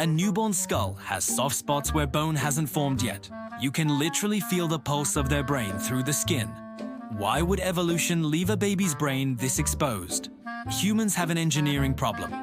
A newborn skull has soft spots where bone hasn't formed yet. You can literally feel the pulse of their brain through the skin. Why would evolution leave a baby's brain this exposed? Humans have an engineering problem.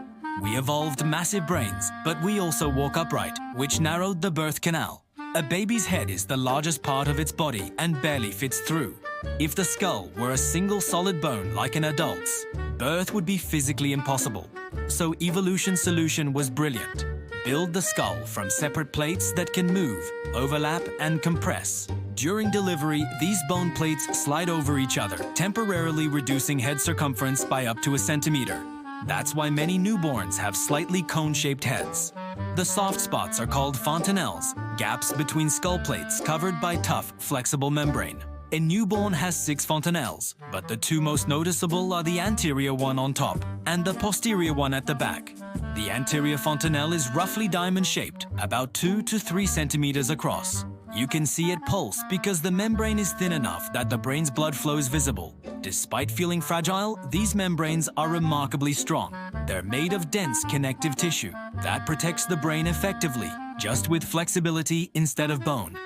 We evolved massive brains, but we also walk upright, which narrowed the birth canal. A baby's head is the largest part of its body and barely fits through. If the skull were a single solid bone like an adult's, birth would be physically impossible. So evolution's solution was brilliant. Build the skull from separate plates that can move, overlap, and compress. During delivery, these bone plates slide over each other, temporarily reducing head circumference by up to a centimeter. That's why many newborns have slightly cone-shaped heads. The soft spots are called fontanelles, gaps between skull plates covered by tough, flexible membrane. A newborn has 6 fontanelles, but the 2 most noticeable are the anterior one on top and the posterior one at the back. The anterior fontanelle is roughly diamond-shaped, about 2 to 3 centimeters across. You can see it pulse because the membrane is thin enough that the brain's blood flow is visible. Despite feeling fragile, these membranes are remarkably strong. They're made of dense connective tissue that protects the brain effectively, just with flexibility instead of bone.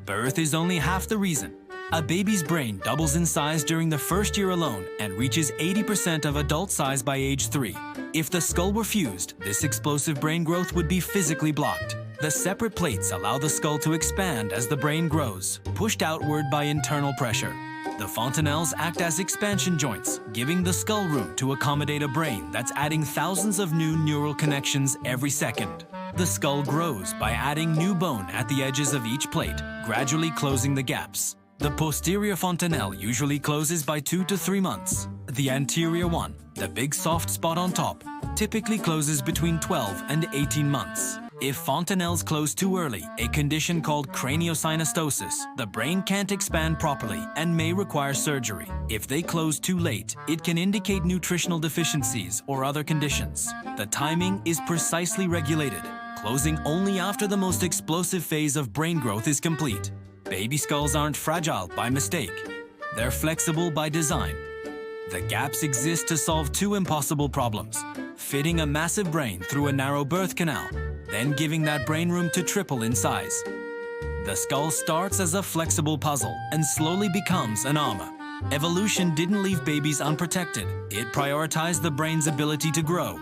Birth is only half the reason. A baby's brain doubles in size during the first year alone and reaches 80% of adult size by age 3. If the skull were fused, this explosive brain growth would be physically blocked. The separate plates allow the skull to expand as the brain grows, pushed outward by internal pressure. The fontanelles act as expansion joints, giving the skull room to accommodate a brain that's adding thousands of new neural connections every second. The skull grows by adding new bone at the edges of each plate, gradually closing the gaps. The posterior fontanelle usually closes by 2 to 3 months. The anterior one, the big soft spot on top, typically closes between 12 and 18 months. If fontanelles close too early, a condition called craniosynostosis, the brain can't expand properly and may require surgery. If they close too late, it can indicate nutritional deficiencies or other conditions. The timing is precisely regulated, closing only after the most explosive phase of brain growth is complete. Baby skulls aren't fragile by mistake. They're flexible by design. The gaps exist to solve 2 impossible problems: fitting a massive brain through a narrow birth canal, then giving that brain room to triple in size. The skull starts as a flexible puzzle and slowly becomes an armor. Evolution didn't leave babies unprotected. It prioritized the brain's ability to grow.